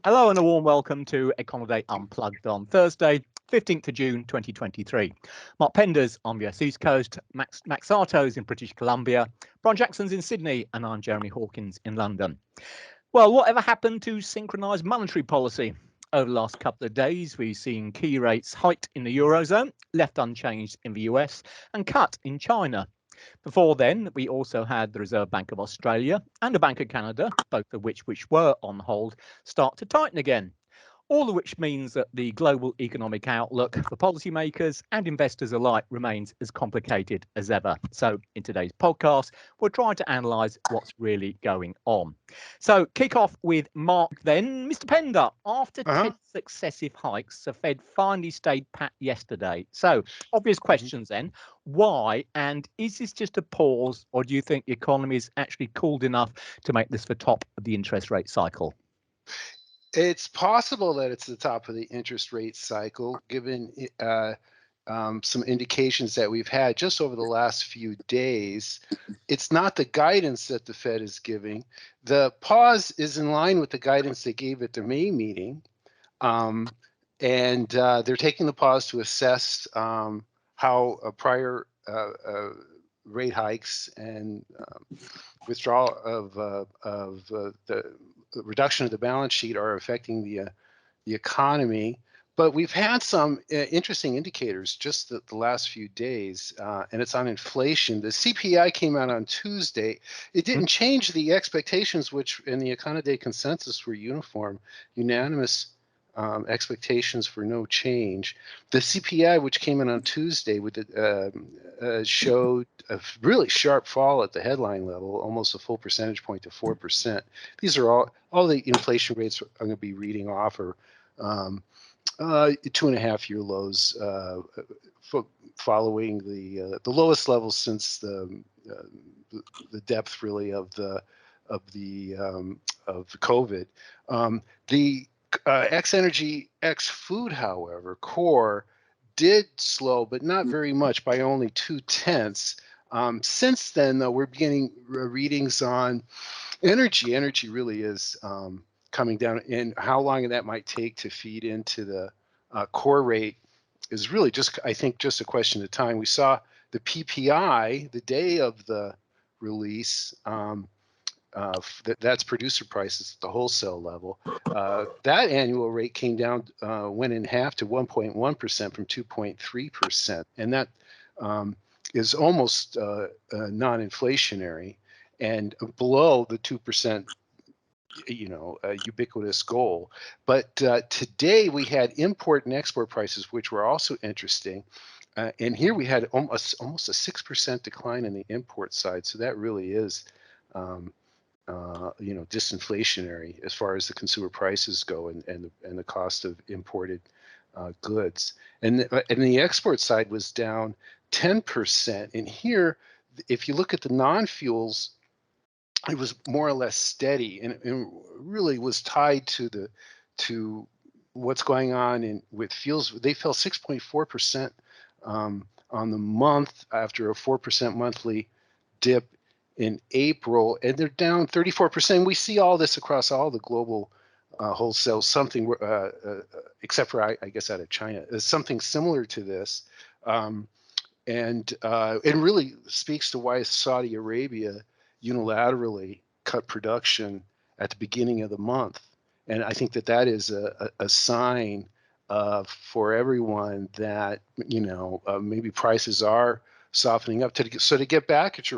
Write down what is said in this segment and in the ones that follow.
Hello and a warm welcome to Econoday Unplugged on Thursday, 15th of June 2023. Mark Penders on the US East Coast, Max Sarto's in British Columbia, Brian Jackson's in Sydney, and I'm Jeremy Hawkins in London. Well, whatever happened to synchronised monetary policy? Over the last couple of days, we've seen key rates hiked in the Eurozone, left unchanged in the US, and cut in China. Before then, we also had the Reserve Bank of Australia and the Bank of Canada, both of which were on hold, start to tighten again. All of which means that the global economic outlook for policymakers and investors alike remains as complicated as ever. So in today's podcast, we'll try to analyse what's really going on. So kick off with Mark then. Mr. Pender, after 10 successive hikes, the Fed finally stayed pat yesterday. So obvious questions then. Why? And is this just a pause, or do you think the economy is actually cooled enough to make this the top of the interest rate cycle? It's possible that it's the top of the interest rate cycle, given some indications that we've had just over the last few days. It's not the guidance that the Fed is giving. The pause is in line with the guidance they gave at their May meeting. And they're taking the pause to assess how prior rate hikes and withdrawal of the reduction of the balance sheet are affecting the economy. But we've had some interesting indicators just the last few days, and it's on inflation. The CPI came out on Tuesday. It didn't change the expectations, which in the Econoday consensus were unanimous expectations for no change. The CPI, which came in on Tuesday, showed a really sharp fall at the headline level, almost a full percentage point to 4%. These are all the inflation rates I'm going to be reading off are 2.5-year lows, following the lowest levels since the depth really of COVID. The X-energy, X-food, however, core did slow, but not very much, by only 0.2. Since then, though, we're beginning readings on energy. Energy really is coming down, and how long that might take to feed into the core rate is really I think, just a question of time. We saw the PPI the day of the release. That's producer prices at the wholesale level. That annual rate came down, went in half to 1.1% from 2.3%, and that is almost non-inflationary and below the 2%, ubiquitous goal. But today we had import and export prices, which were also interesting. And here we had almost a 6% decline in the import side. So that really is disinflationary as far as the consumer prices go, and the cost of imported goods. And the export side was down 10%. And here, if you look at the non-fuels, it was more or less steady, and really was tied to what's going on with fuels. They fell 6.4% on the month after a 4% monthly dip in April, and they're down 34%. We see all this across all the global wholesale, something except for I guess out of China, is something similar to this, and it really speaks to why Saudi Arabia unilaterally cut production at the beginning of the month. And I think that is a sign for everyone that maybe prices are softening up. To get back at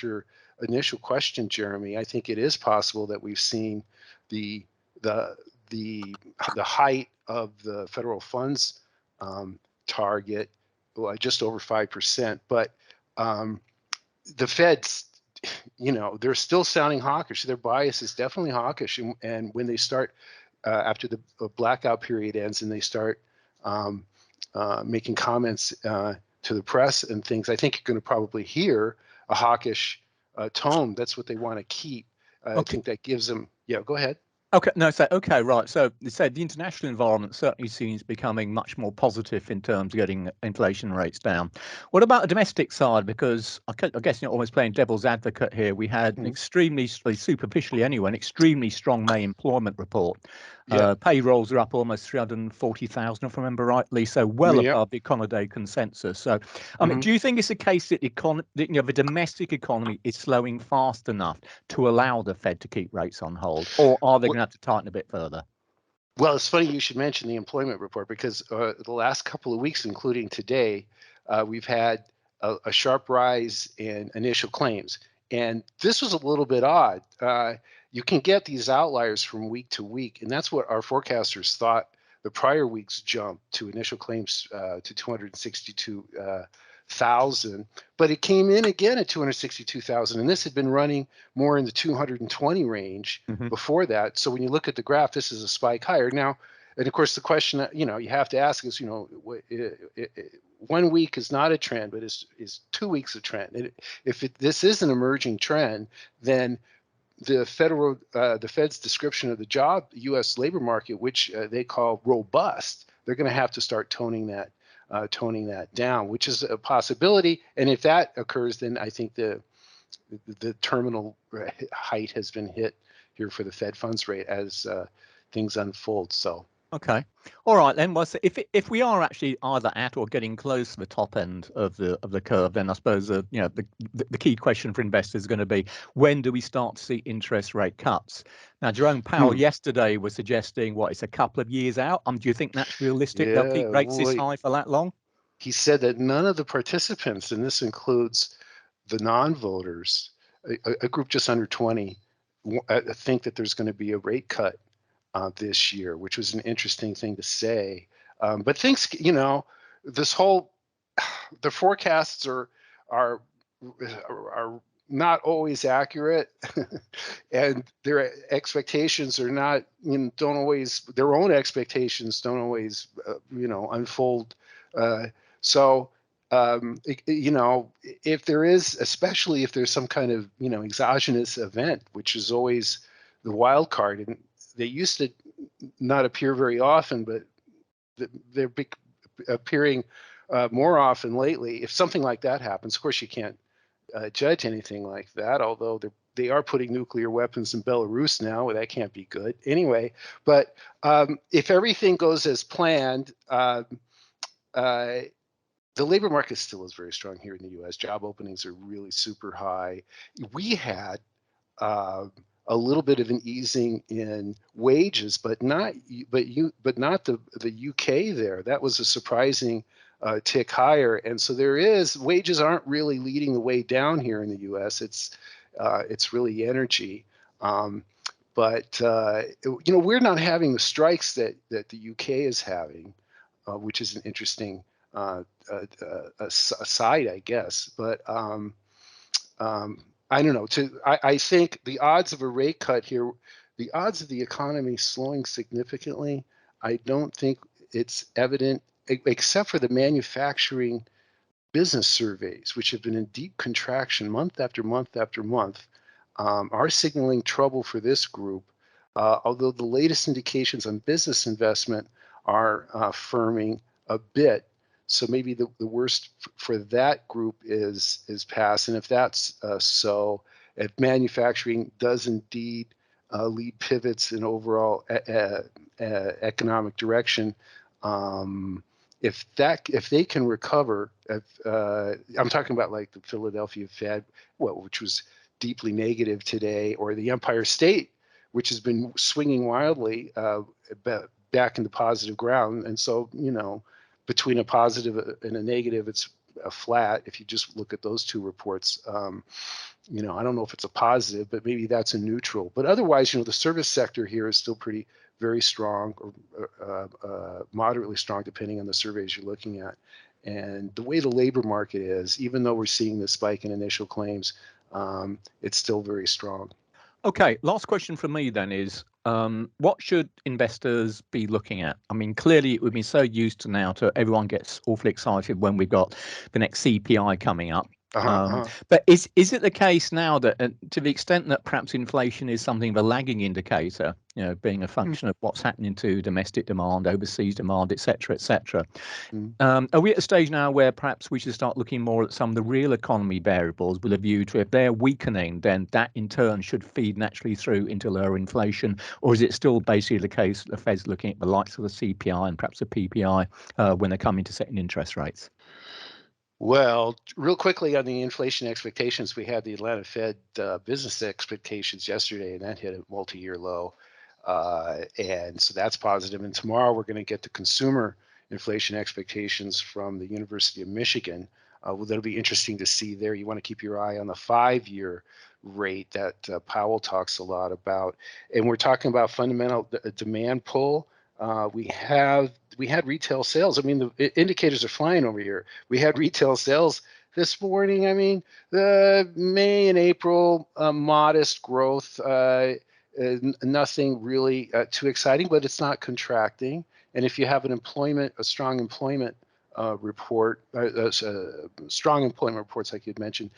your initial question, Jeremy, I think it is possible that we've seen the height of the federal funds target, just over 5%, but the Fed's, they're still sounding hawkish. Their bias is definitely hawkish, and when they start after the blackout period ends and they start making comments to the press and things, I think you're going to probably hear a hawkish tone. That's what they want to keep. I think that gives them. Yeah, go ahead. Okay, right. So you said the international environment certainly seems becoming much more positive in terms of getting inflation rates down. What about the domestic side? Because I guess you're almost playing devil's advocate here. We had an extremely, superficially anyway, an extremely strong May employment report. Yeah. Payrolls are up almost 340,000, if I remember rightly, so well Yep. above the Econoday consensus. So, I mean, Mhm. do you think it's a case that the domestic economy is slowing fast enough to allow the Fed to keep rates on hold, or are they going to have to tighten a bit further? Well, it's funny you should mention the employment report because the last couple of weeks, including today, we've had a sharp rise in initial claims. And this was a little bit odd. You can get these outliers from week to week, and that's what our forecasters thought the prior week's jump to initial claims to 262,000. But it came in again at 262,000, and this had been running more in the 220 range before that. So when you look at the graph, this is a spike higher now. And of course, the question that you have to ask is, 1 week is not a trend, but is 2 weeks a trend? If this is an emerging trend, then the Fed's description of the U.S. labor market, which they call robust, they're going to have to start toning that down, which is a possibility. And if that occurs, then I think the terminal height has been hit here for the Fed funds rate as things unfold. So. Okay. All right then. Well, so if we are actually either at or getting close to the top end of the curve, then I suppose the key question for investors is going to be, when do we start to see interest rate cuts? Now, Jerome Powell yesterday was suggesting it's a couple of years out. Do you think that's realistic? They'll keep rates this high for that long? He said that none of the participants, and this includes the non-voters, a group just under 20, think that there's going to be a rate cut this year, which was an interesting thing to say. But things, this whole, the forecasts are not always accurate, and their expectations are not, don't always, their own expectations don't always, unfold. So, if there is, especially if there's some kind of, exogenous event, which is always the wild card, and they used to not appear very often, but they're appearing more often lately. If something like that happens, of course, you can't judge anything like that, although they are putting nuclear weapons in Belarus now. Well, that can't be good. Anyway, but if everything goes as planned, the labor market still is very strong here in the U.S. Job openings are really super high. We had a little bit of an easing in wages, but not the UK there. That was a surprising tick higher, and so wages aren't really leading the way down here in the U.S. It's really energy. But we're not having the strikes that the UK is having, which is an interesting aside, I guess. But I don't know. I think the odds of a rate cut here, the odds of the economy slowing significantly, I don't think it's evident, except for the manufacturing business surveys, which have been in deep contraction month after month after month, are signaling trouble for this group. Although the latest indications on business investment are firming a bit. So maybe the worst for that group is past. And if that's so, if manufacturing does indeed lead pivots in overall economic direction, if they can recover, I'm talking about like the Philadelphia Fed, which was deeply negative today, or the Empire State, which has been swinging wildly back into positive ground. And so, between a positive and a negative, it's a flat. If you just look at those two reports, I don't know if it's a positive, but maybe that's a neutral. But otherwise, the service sector here is still very strong, or moderately strong, depending on the surveys you're looking at. And the way the labor market is, even though we're seeing this spike in initial claims, it's still very strong. Okay, last question from me then is, what should investors be looking at? I mean, clearly we've been so used to now to everyone gets awfully excited when we've got the next CPI coming up. Uh-huh, uh-huh. But is it the case now that, to the extent that perhaps inflation is something of a lagging indicator, being a function of what's happening to domestic demand, overseas demand, et cetera, Mm. are we at a stage now where perhaps we should start looking more at some of the real economy variables with a view to, if they're weakening, then that in turn should feed naturally through into lower inflation? Or is it still basically the case that the Fed's looking at the likes of the CPI and perhaps the PPI when they're coming to setting interest rates? Well, real quickly on the inflation expectations, we had the Atlanta Fed business expectations yesterday, and that hit a multi-year low. And so that's positive. And tomorrow we're going to get the consumer inflation expectations from the University of Michigan. Well, that'll be interesting to see there. You want to keep your eye on the 5-year rate that Powell talks a lot about. And we're talking about fundamental demand pull. We had retail sales. I mean, the indicators are flying over here. We had retail sales this morning. I mean, the May and April modest growth, nothing really too exciting, but it's not contracting. And if you have a strong employment report, strong employment reports like you'd mentioned,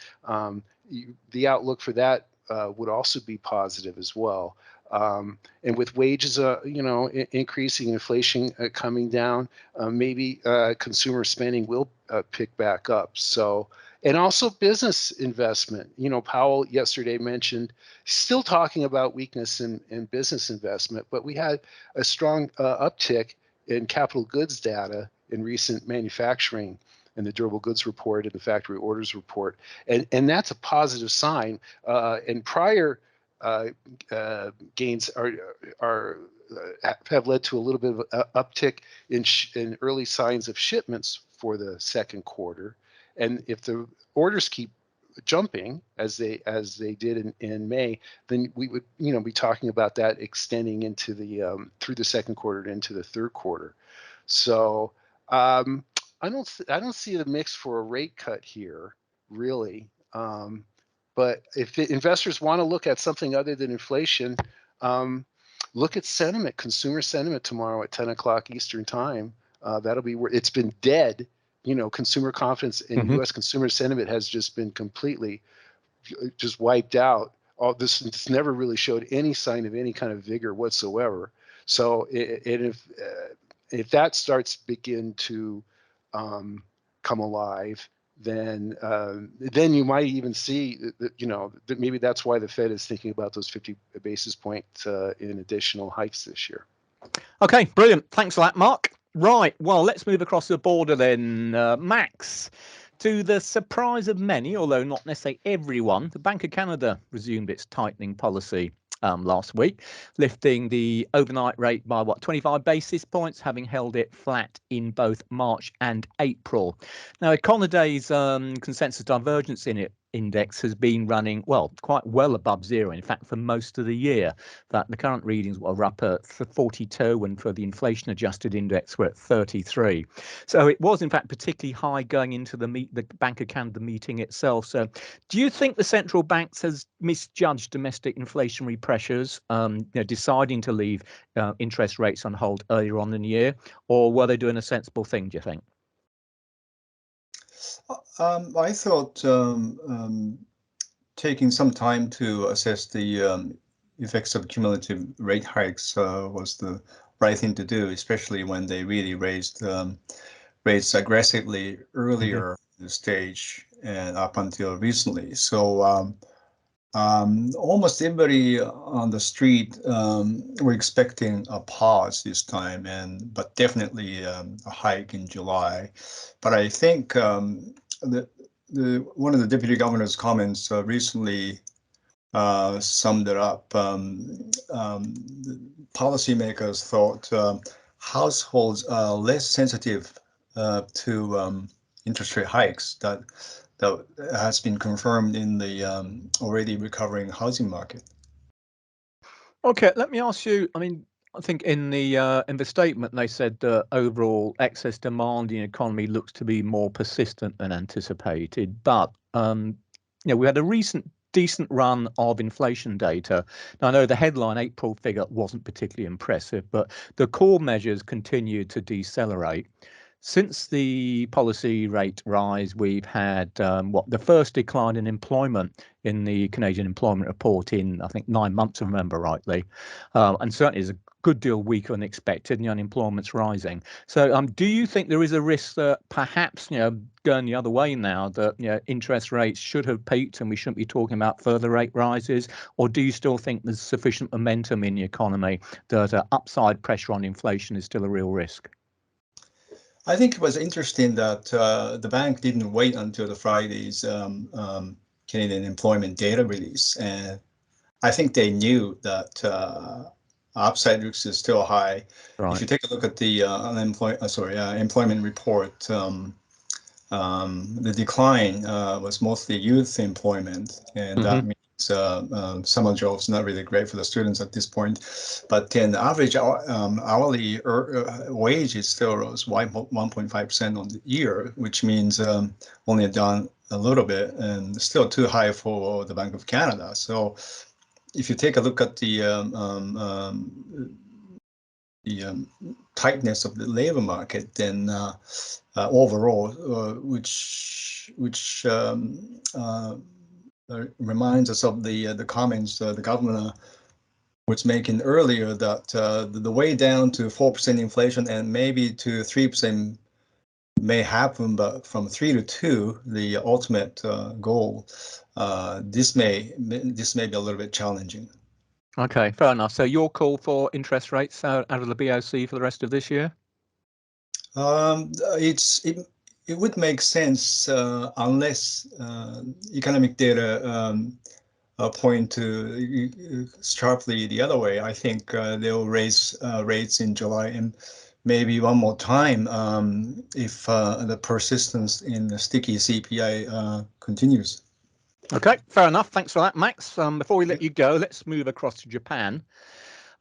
the outlook for that would also be positive as well. And with wages, increasing, inflation coming down, maybe consumer spending will pick back up. So, and also business investment. Powell yesterday mentioned, still talking about weakness in business investment, but we had a strong uptick in capital goods data in recent manufacturing and the durable goods report and the factory orders report, and that's a positive sign. And prior gains have led to a little bit of an uptick in early signs of shipments for the second quarter. And if the orders keep jumping as they did in May, then we would be talking about that extending into the through the second quarter and into the third quarter. So I don't see the mix for a rate cut here, really. But if investors want to look at something other than inflation, look at sentiment, consumer sentiment tomorrow at 10 o'clock Eastern time. That'll be where it's been dead. Consumer confidence in U.S. consumer sentiment has just been completely just wiped out. All this, it's never really showed any sign of any kind of vigor whatsoever. So if that starts begin to come alive, then you might even see that maybe that's why the Fed is thinking about those 50 basis points in additional hikes this year. Okay, brilliant. Thanks for that, Mark. Right, well, let's move across the border then. Max, to the surprise of many, although not necessarily everyone, the Bank of Canada resumed its tightening policy last week, lifting the overnight rate by 25 basis points, having held it flat in both March and April. Now, Econoday's consensus divergence index has been running quite well above zero, in fact, for most of the year. That the current readings were up at 42, and for the inflation adjusted index we're at 33. So it was in fact particularly high going into the Bank of Canada meeting itself. So do you think the central banks has misjudged domestic inflationary pressures, deciding to leave interest rates on hold earlier on in the year, or were they doing a sensible thing, do you think? I thought taking some time to assess the effects of cumulative rate hikes was the right thing to do, especially when they really raised rates aggressively earlier in the stage and up until recently. So almost everybody on the street were expecting a pause this time, but definitely a hike in July. But I think one of the deputy governor's comments recently summed it up. Policymakers thought households are less sensitive to interest rate hikes. That has been confirmed in the already recovering housing market. Okay, let me ask you. I mean, I think in the statement they said that overall excess demand in the economy looks to be more persistent than anticipated. But we had a recent decent run of inflation data. Now, I know the headline April figure wasn't particularly impressive, but the core measures continued to decelerate. Since the policy rate rise, we've had the first decline in employment in the Canadian Employment Report in, I think, 9 months, if I remember rightly, and certainly is a good deal weaker than expected, and the unemployment's rising. So, do you think there is a risk that perhaps, going the other way now, that interest rates should have peaked and we shouldn't be talking about further rate rises, or do you still think there's sufficient momentum in the economy that upside pressure on inflation is still a real risk? I think it was interesting that the bank didn't wait until the Friday's Canadian employment data release, and I think they knew that upside risk is still high. Right. If you take a look at the employment report, the decline was mostly youth employment, and that means summer jobs not really great for the students at this point. But then the average hourly wage is still rose 1.5% on the year, which means only down a little bit and still too high for the Bank of Canada. So if you take a look at the tightness of the labor market, then overall, which reminds us of the comments the governor was making earlier, that the way down to 4% inflation and maybe to 3% may happen, but from 3 to 2, the ultimate goal, this may be a little bit challenging. Okay, fair enough. So your call for interest rates out of the BOC for the rest of this year? It would make sense unless economic data point to sharply the other way. I think they'll raise rates in July and maybe one more time if the persistence in the sticky CPI continues. Okay, fair enough. Thanks for that, Max. Before we let you go, let's move across to Japan.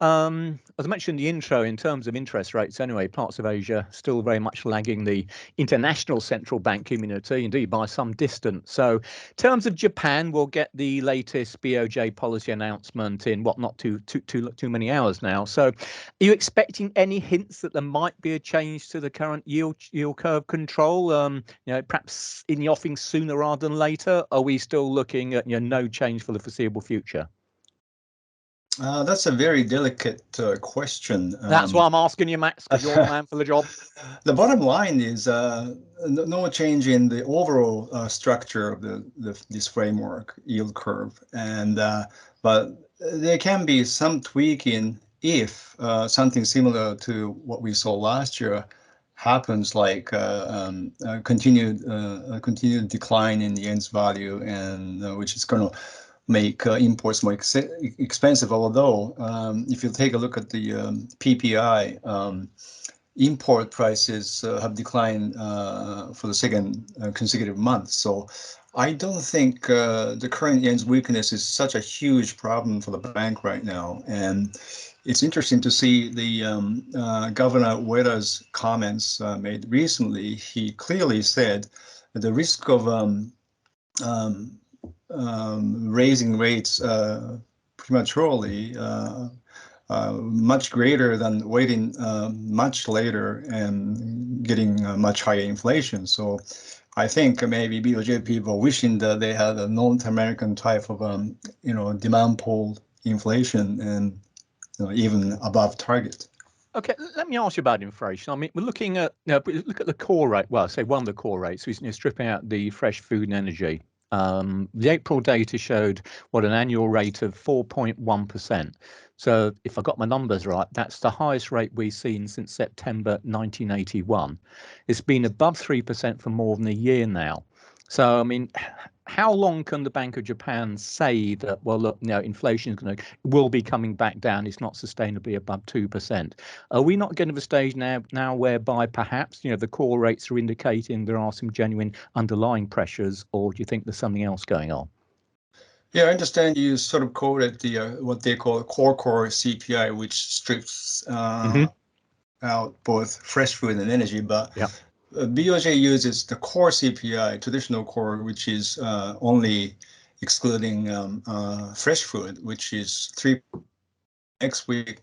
As I mentioned in the intro, in terms of interest rates anyway, parts of Asia still very much lagging the international central bank community, indeed by some distance. So in terms of Japan, we'll get the latest BOJ policy announcement in not too many hours now. So are you expecting any hints that there might be a change to the current yield curve control, perhaps in the offing sooner rather than later? Are we still looking at no change for the foreseeable future? That's a very delicate question. That's why I'm asking you, Max, because you're the man for the job. The bottom line is no change in the overall structure of this framework yield curve, and but there can be some tweaking if something similar to what we saw last year happens, like continued decline in the yen's value, and which is going to make imports more expensive. Although if you take a look at the PPI, import prices have declined for the second consecutive month. So I don't think the current yen's weakness is such a huge problem for the bank right now. And it's interesting to see the Governor Ueda's comments made recently. He clearly said that the risk of raising rates prematurely much greater than waiting much later and getting much higher inflation. So I think maybe BOJ people wishing that they had a North American type of demand pull inflation and even above target. Okay, let me ask you about inflation. I mean, we're looking at look at the core rate. Well, say one of the core rates, stripping out the fresh food and energy. The April data showed an annual rate of 4.1%. So if I got my numbers right, that's the highest rate we've seen since September 1981. It's been above 3% for more than a year now. So, I mean, how long can the Bank of Japan say that, well, look, inflation will be coming back down. It's not sustainably above 2%. Are we not getting to a stage now whereby perhaps, the core rates are indicating there are some genuine underlying pressures, or do you think there's something else going on? Yeah, I understand you sort of quoted the what they call core CPI, which strips out both fresh food and energy, but BOJ uses the core CPI, traditional core, which is only excluding fresh food, which is 3. Next week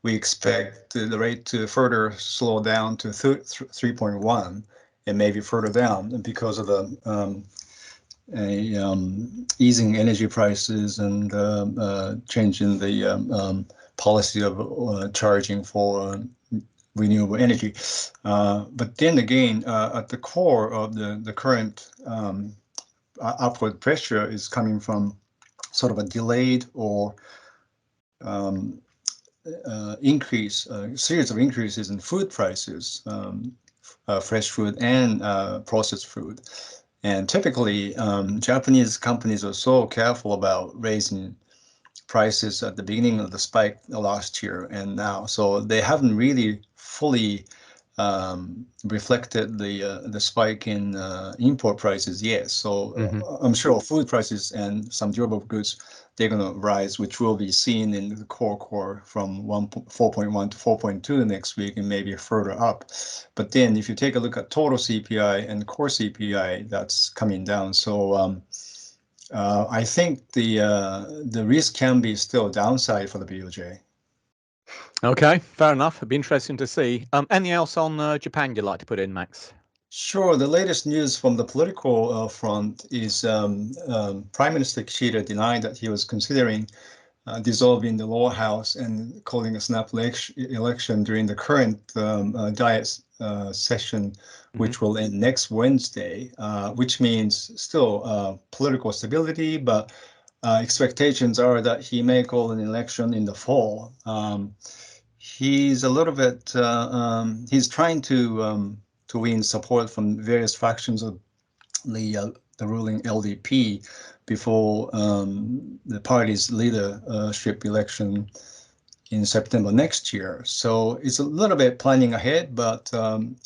we expect the rate to further slow down to 3.1 and maybe further down because of the easing energy prices and change in the policy of charging for renewable energy. But then again, at the core of the current upward pressure is coming from sort of a delayed or series of increases in food prices, fresh food and processed food. And typically, Japanese companies are so careful about raising prices at the beginning of the spike last year and now, so they haven't really fully reflected the spike in import prices yet. So I'm sure food prices and some durable goods, they're going to rise, which will be seen in the core from 4.1 to 4.2 next week and maybe further up. But then if you take a look at total CPI and core CPI, that's coming down. So I think the risk can be still downside for the BOJ. Okay, fair enough. It'd be interesting to see. Anything else on Japan you'd like to put in, Max? Sure. The latest news from the political front is Prime Minister Kishida denied that he was considering dissolving the lower house and calling a snap election during the current Diet session, which will end next Wednesday, which means still political stability, but expectations are that he may call an election in the fall. He's a little bit, he's trying to win support from various factions of the ruling LDP before the party's leadership election in September next year. So it's a little bit planning ahead, but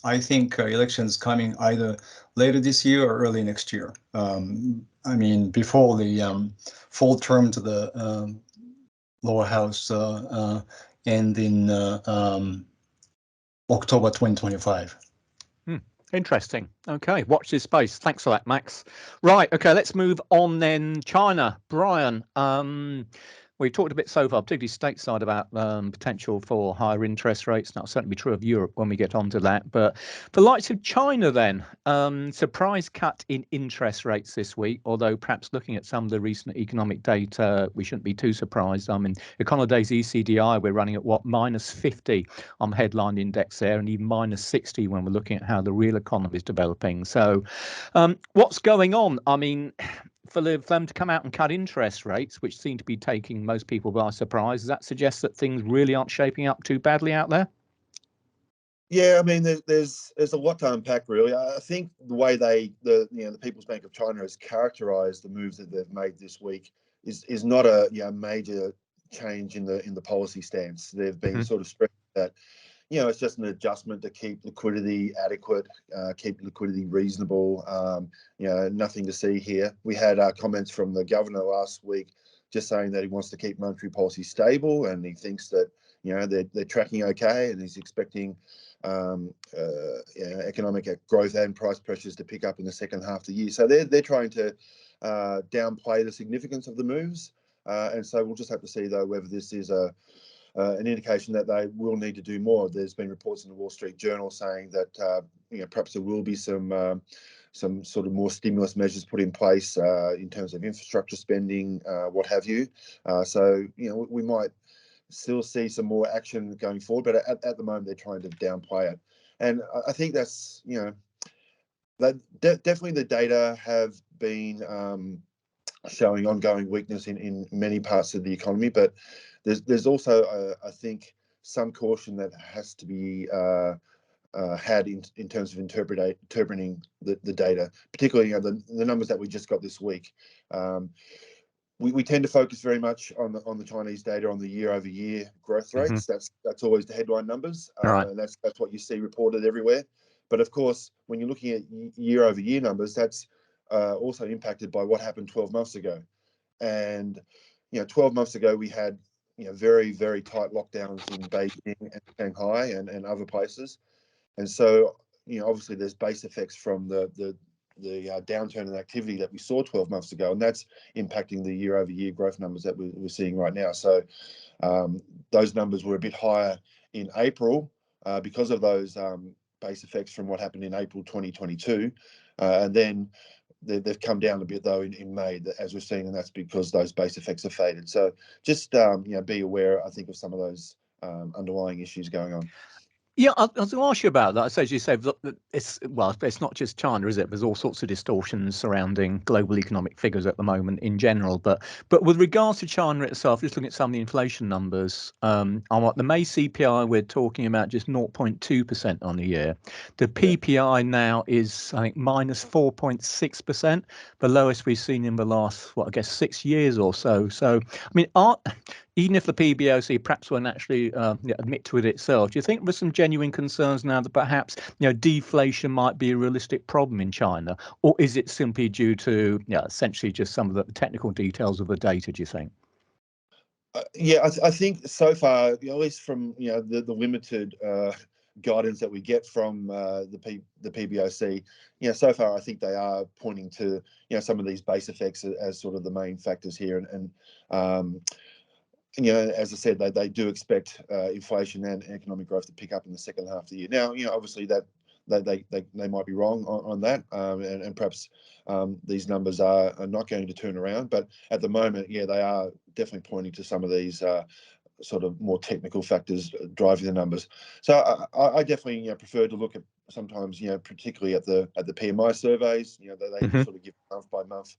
I think elections coming either later this year or early next year. I mean, before the full term to the lower house end in October 2025. Interesting. Okay, watch this space. Thanks for that, Max. Right, okay, let's move on then. China, Brian. We talked a bit so far, particularly stateside, about potential for higher interest rates. That'll certainly be true of Europe when we get onto that. But for the likes of China then, surprise cut in interest rates this week, although perhaps looking at some of the recent economic data, we shouldn't be too surprised. I mean, Econoday's ECDI, we're running at what, -50 on the headline index there, and even -60 when we're looking at how the real economy is developing. So what's going on? I mean, for them to come out and cut interest rates, which seem to be taking most people by surprise, does that suggest that things really aren't shaping up too badly out there? Yeah, I mean, there's a lot to unpack, really. I think the way the People's Bank of China has characterised the moves that they've made this week is not a major change in the policy stance. They've been sort of stressed that it's just an adjustment to keep liquidity adequate, keep liquidity reasonable. Nothing to see here. We had comments from the governor last week just saying that he wants to keep monetary policy stable, and he thinks that they're tracking okay, and he's expecting economic growth and price pressures to pick up in the second half of the year. So they're trying to downplay the significance of the moves, and so we'll just have to see though whether this is an indication that they will need to do more. There's been reports in the Wall Street Journal saying that perhaps there will be some sort of more stimulus measures put in place in terms of infrastructure spending, what have you. So we might still see some more action going forward, but at the moment they're trying to downplay it. And I think that's that definitely the data have been showing ongoing weakness in many parts of the economy, but there's also I think some caution that has to be had in terms of interpreting the data, particularly the numbers that we just got this week. We tend to focus very much on the Chinese data on the year-over-year growth rates. That's always the headline numbers, and that's what you see reported everywhere. But of course, when you're looking at year-over-year numbers, that's also impacted by what happened 12 months ago. And 12 months ago we had very, very tight lockdowns in Beijing and Shanghai and other places, and so obviously there's base effects from the downturn in activity that we saw 12 months ago, and that's impacting the year-over-year growth numbers that we're seeing right now. So Those numbers were a bit higher in April because of those base effects from what happened in April 2022, and then they've come down a bit though in May, as we're seeing, and that's because those base effects have faded. So just be aware, I think, of some of those underlying issues going on. Yeah, I was going to ask you about that. So as you say, look, it's not just China, is it? There's all sorts of distortions surrounding global economic figures at the moment in general. But with regards to China itself, just looking at some of the inflation numbers, on what the May CPI, we're talking about just 0.2% on the year. The PPI now is, I think, minus 4.6%, the lowest we've seen in the last, 6 years or so. So, I mean, even if the PBOC perhaps won't actually admit to it itself, do you think there's some genuine concerns now that perhaps deflation might be a realistic problem in China, or is it simply due to essentially just some of the technical details of the data? Do you think? I think so far, at least from the limited guidance that we get from the PBOC, so far I think they are pointing to some of these base effects as sort of the main factors here, and as I said, they do expect inflation and economic growth to pick up in the second half of the year. Now, obviously that they might be wrong on that, and perhaps these numbers are not going to turn around. But at the moment, they are definitely pointing to some of these sort of more technical factors driving the numbers. So I definitely prefer to look at sometimes, particularly at the PMI surveys. They sort of give month by month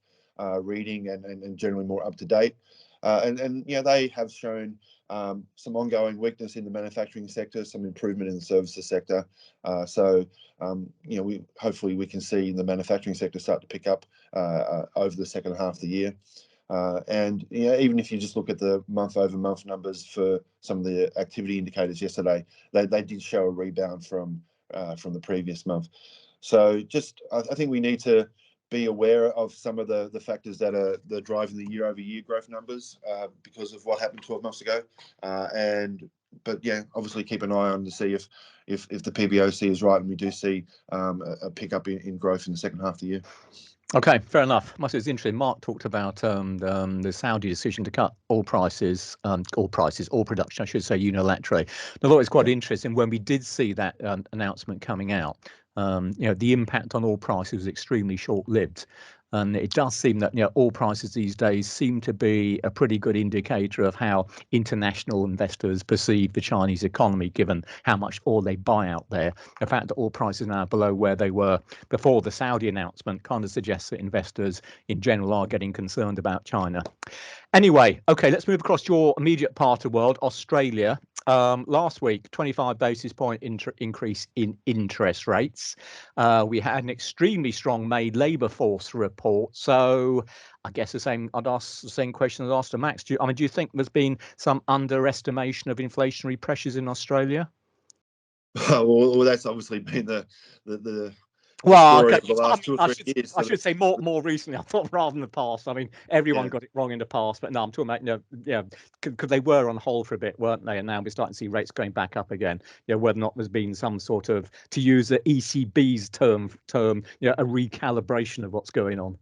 reading and generally more up to date. And they have shown some ongoing weakness in the manufacturing sector, some improvement in the services sector. So hopefully we can see the manufacturing sector start to pick up over the second half of the year. And even if you just look at the month-over-month numbers for some of the activity indicators yesterday, they did show a rebound from the previous month. So I think we need to be aware of some of the factors that are driving the year-over-year growth numbers because of what happened 12 months ago. But obviously keep an eye on to see if the PBOC is right and we do see a pickup in growth in the second half of the year. Okay, fair enough. It's interesting. Mark talked about the Saudi decision to cut oil production, I should say, unilaterally. I thought it was quite interesting when we did see that announcement coming out. The impact on oil prices was extremely short-lived. And it does seem that oil prices these days seem to be a pretty good indicator of how international investors perceive the Chinese economy, given how much oil they buy out there. The fact that oil prices are now below where they were before the Saudi announcement kind of suggests that investors in general are getting concerned about China. Anyway, okay, let's move across to your immediate part of the world, Australia. Last week, 25 basis point increase in interest rates. We had an extremely strong May labour force report. So I guess I'd ask the same question as I asked to Max. Do you think there's been some underestimation of inflationary pressures in Australia? Well, that's obviously been the well, story of the last 2 or 3 years. I should say more recently. I thought rather than the past. I mean, everyone got it wrong in the past, but no, I'm talking about because they were on hold for a bit, weren't they? And now we're starting to see rates going back up again. Whether or not there's been some sort of, to use the ECB's term, a recalibration of what's going on.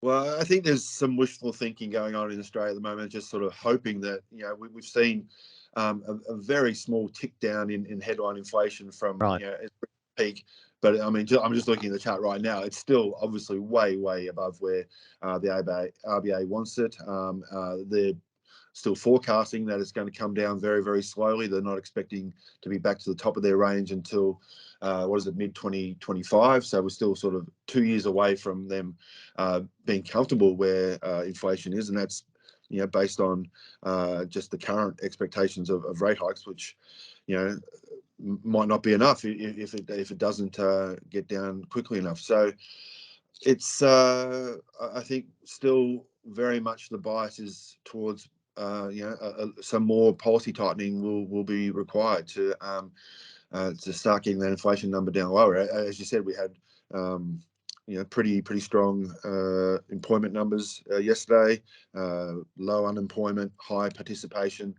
Well, I think there's some wishful thinking going on in Australia at the moment, just sort of hoping that we've seen a very small tick down in headline inflation from its peak. But I mean, I'm just looking at the chart right now. It's still obviously way above where the RBA wants it. They're still forecasting that it's going to come down very slowly. They're not expecting to be back to the top of their range until mid-2025. So we're still sort of 2 years away from them being comfortable where inflation is, and that's based on just the current expectations of rate hikes, which might not be enough if it doesn't get down quickly enough. So it's I think still very much the bias is towards some more policy tightening will be required to start getting that inflation number down lower. As you said, we had pretty strong employment numbers yesterday, low unemployment, high participation.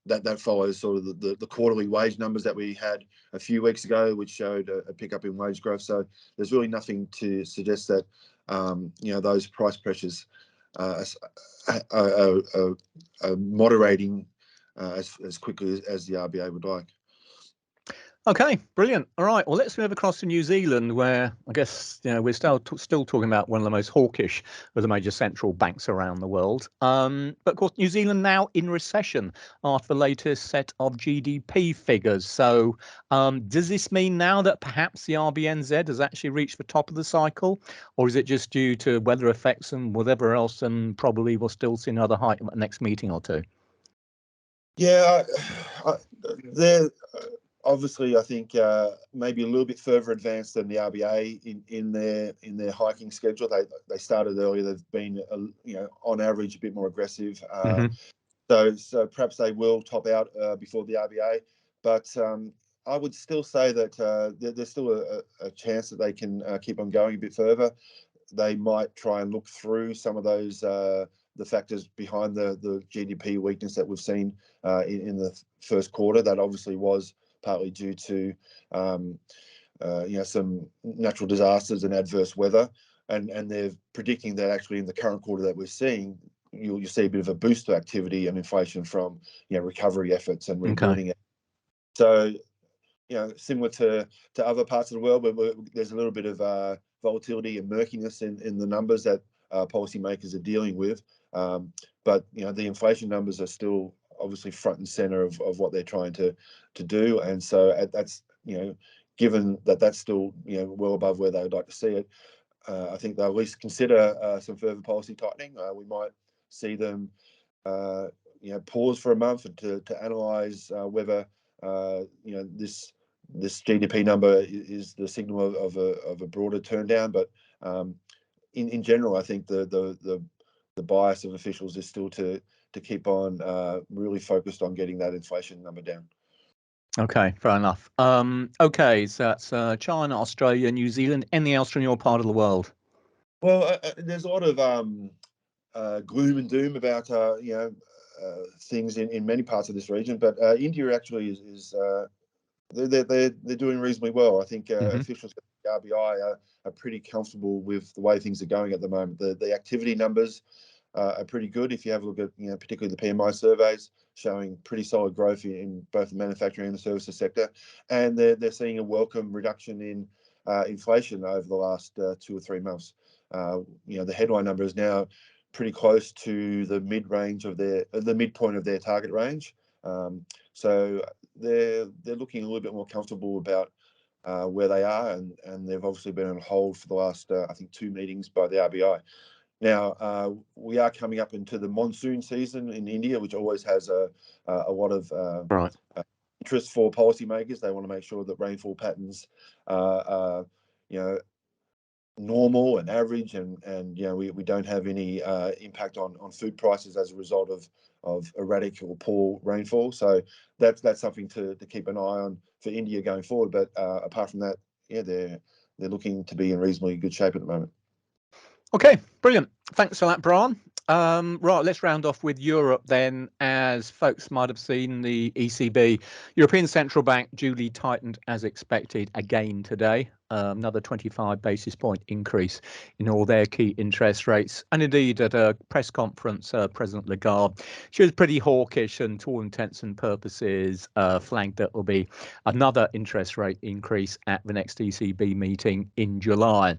That follows sort of the quarterly wage numbers that we had a few weeks ago, which showed a pickup in wage growth. So there's really nothing to suggest that those price pressures moderating as quickly as the RBA would like. Okay, brilliant. All right, well, let's move across to New Zealand, where I guess we're still talking about one of the most hawkish of the major central banks around the world. But of course, New Zealand now in recession after the latest set of GDP figures. So, does this mean now that perhaps the RBNZ has actually reached the top of the cycle, or is it just due to weather effects and whatever else, and probably we'll still see another hike at the next meeting or two? Yeah, they're obviously, I think maybe a little bit further advanced than the RBA in their hiking schedule. They started earlier. They've been on average a bit more aggressive. So perhaps they will top out before the RBA. But I would still say that there's still a chance that they can keep on going a bit further. They might try and look through some of those the factors behind the GDP weakness that we've seen in the first quarter. That obviously was partly due to some natural disasters and adverse weather, and they're predicting that actually in the current quarter that we're seeing, you'll see a bit of a boost to activity and inflation from recovery efforts and rebuilding it. So similar to other parts of the world where there's a little bit of volatility and murkiness in the numbers that policymakers are dealing with, but the inflation numbers are still obviously front and center of what they're trying to do, and so that's given that that's still well above where they would like to see it, I think they'll at least consider some further policy tightening. We might see them pause for a month to analyse whether this GDP number is the signal of a broader turn down, but in general, I think the bias of officials is still to keep on really focused on getting that inflation number down. Okay, fair enough. Okay, so that's China, Australia, New Zealand. Anything else from your part of the world? Well, there's a lot of gloom and doom about things in many parts of this region, but India actually is they're doing reasonably well. I think officials at the RBI are pretty comfortable with the way things are going at the moment. The activity numbers are pretty good. If you have a look at particularly the PMI surveys, showing pretty solid growth in both the manufacturing and the services sector, and they're seeing a welcome reduction in inflation over the last 2 or 3 months. The headline number is now pretty close to the midpoint of their target range. So they're looking a little bit more comfortable about where they are, and they've obviously been on hold for the last I think 2 meetings by the RBI. Now we are coming up into the monsoon season in India, which always has a lot of interest for policymakers. They want to make sure that rainfall patterns are normal and average, and we don't have any impact on food prices as a result of erratic or poor rainfall. So that's something to keep an eye on for India going forward. But apart from that, they're looking to be in reasonably good shape at the moment. Okay, brilliant. Thanks for that, Brian. Right, let's round off with Europe then. As folks might have seen, the ECB, European Central Bank, duly tightened as expected again today. Another 25 basis point increase in all their key interest rates. And indeed, at a press conference, President Lagarde, she was pretty hawkish and to all intents and purposes flagged that will be another interest rate increase at the next ECB meeting in July.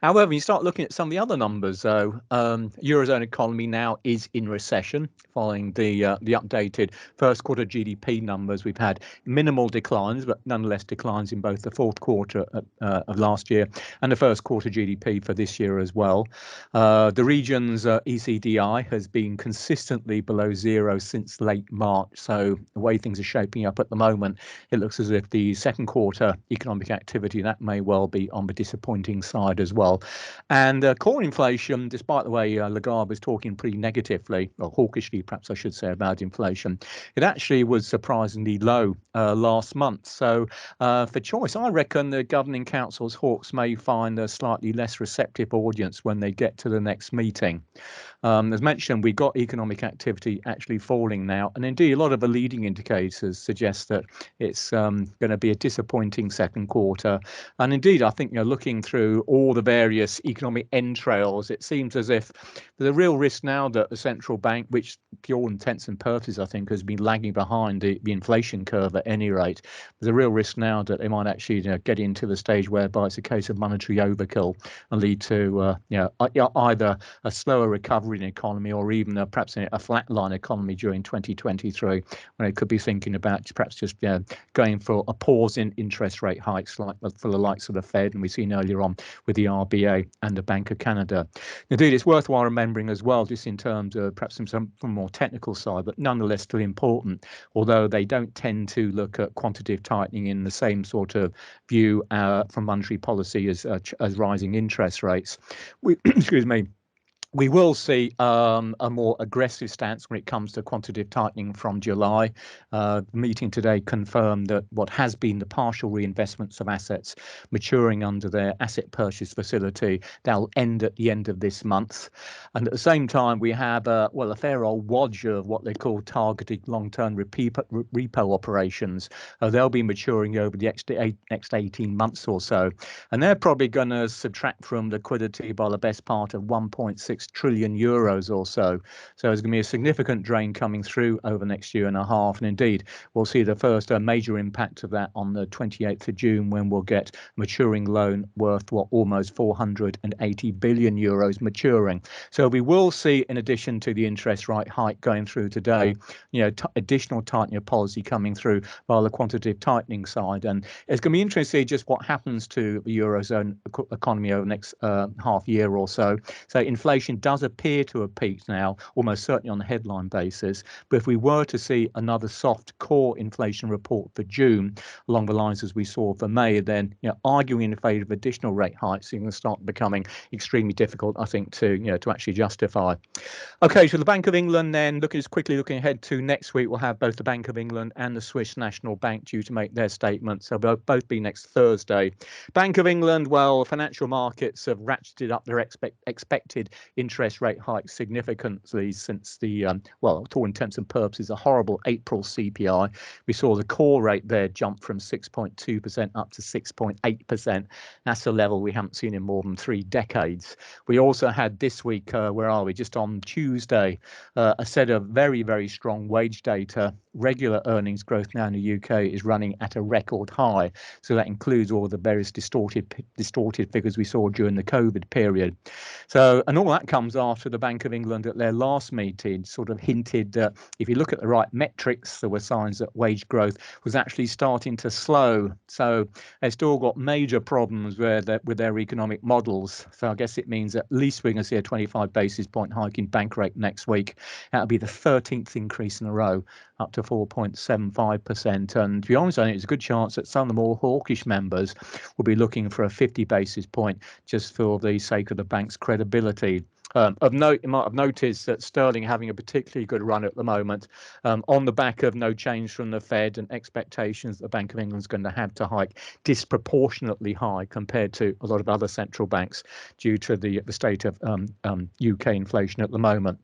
However, you start looking at some of the other numbers, though. Eurozone economy now is in recession following the updated first quarter GDP numbers. We've had minimal declines, but nonetheless declines in both the fourth quarter of last year and the first quarter GDP for this year as well. The region's ECDI has been consistently below zero since late March. So the way things are shaping up at the moment, it looks as if the second quarter economic activity, that may well be on the disappointing side as well. And core inflation, despite the way Lagarde was talking pretty negatively, or hawkishly perhaps I should say, about inflation, it actually was surprisingly low last month. So for choice, I reckon the governing council's hawks may find a slightly less receptive audience when they get to the next meeting. As mentioned, we've got economic activity actually falling now, and indeed a lot of the leading indicators suggest that it's going to be a disappointing second quarter. And indeed, I think looking through all the various economic entrails, it seems as if There's a real risk now that the central bank, which for all intents and purposes, I think, has been lagging behind the inflation curve at any rate. There's a real risk now that they might actually get into the stage whereby it's a case of monetary overkill and lead to either a slower recovery in the economy or even perhaps a flatline economy during 2023, when it could be thinking about perhaps just going for a pause in interest rate hikes like for the likes of the Fed, and we've seen earlier on with the RBA and the Bank of Canada. Indeed, it's worthwhile remembering as well, just in terms of perhaps some from more technical side, but nonetheless still important, although they don't tend to look at quantitative tightening in the same sort of view from monetary policy as rising interest rates. Excuse me. We will see a more aggressive stance when it comes to quantitative tightening from July. The meeting today confirmed that what has been the partial reinvestments of assets maturing under their asset purchase facility, that'll end at the end of this month. And at the same time, we have a fair old wodge of what they call targeted long-term repo operations. They'll be maturing over the next 18 months or so. And they're probably going to subtract from liquidity by the best part of 1.6 trillion euros or so. So there's going to be a significant drain coming through over the next year and a half. And indeed, we'll see the first major impact of that on the 28th of June, when we'll get maturing loan worth almost 480 billion euros maturing. So we will see, in addition to the interest rate hike going through today, additional tightening of policy coming through via the quantitative tightening side. And it's going to be interesting to see just what happens to the Eurozone economy over the next half year or so. So inflation does appear to have peaked now, almost certainly on the headline basis. But if we were to see another soft core inflation report for June, along the lines as we saw for May, then arguing in favour of additional rate hikes is going to start becoming extremely difficult, I think, to actually justify. Okay, so the Bank of England then, looking ahead to next week, we'll have both the Bank of England and the Swiss National Bank due to make their statements. So they'll both be next Thursday. Bank of England, well, financial markets have ratcheted up their expected interest rate hikes significantly since the, to all intents and purposes, a horrible April CPI. We saw the core rate there jump from 6.2% up to 6.8%. That's a level we haven't seen in more than 3 decades. We also had this week, just on Tuesday, a set of very, very strong wage data. Regular earnings growth now in the UK is running at a record high. So that includes all the various distorted figures we saw during the COVID period. So, and all that comes after the Bank of England at their last meeting sort of hinted that if you look at the right metrics, there were signs that wage growth was actually starting to slow. So they've still got major problems with their economic models. So I guess it means at least we're going to see a 25 basis point hike in bank rate next week. That'll be the 13th increase in a row, up to 4.75%. And to be honest, I think it's a good chance that some of the more hawkish members will be looking for a 50 basis point just for the sake of the bank's credibility. Of note, you might have noticed that sterling having a particularly good run at the moment, on the back of no change from the Fed and expectations the Bank of England's going to have to hike disproportionately high compared to a lot of other central banks due to the state of UK inflation at the moment.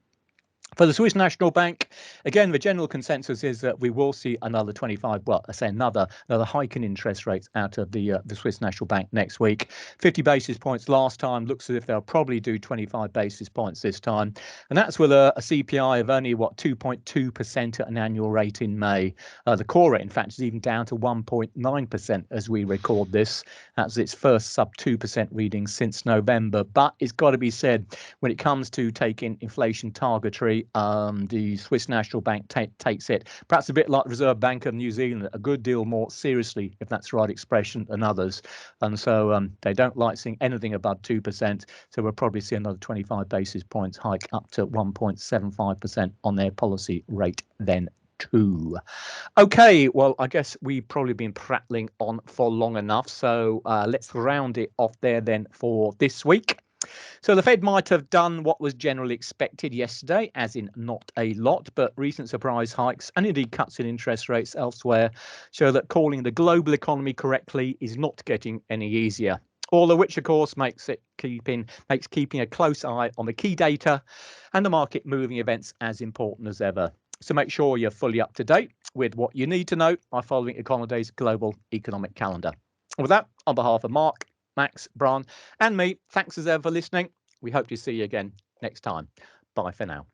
For the Swiss National Bank, again, the general consensus is that we will see another another hike in interest rates out of the Swiss National Bank next week. 50 basis points last time, looks as if they'll probably do 25 basis points this time. And that's with a CPI of only, 2.2% at an annual rate in May. The core rate, in fact, is even down to 1.9% as we record this. That's its first sub 2% reading since November. But it's got to be said, when it comes to taking inflation targetry, the Swiss National Bank takes it perhaps a bit like the Reserve Bank of New Zealand, a good deal more seriously, if that's the right expression, than others. And so they don't like seeing anything above 2%. So we'll probably see another 25 basis points hike up to 1.75% on their policy rate then too. Okay, well, I guess we've probably been prattling on for long enough. So let's round it off there then for this week. So the Fed might have done what was generally expected yesterday, as in not a lot, but recent surprise hikes and indeed cuts in interest rates elsewhere show that calling the global economy correctly is not getting any easier. All of which, of course, makes keeping a close eye on the key data and the market moving events as important as ever. So make sure you're fully up to date with what you need to know by following Econoday's global economic calendar. And with that, on behalf of Mark, Max, Brian, and me, thanks as ever for listening. We hope to see you again next time. Bye for now.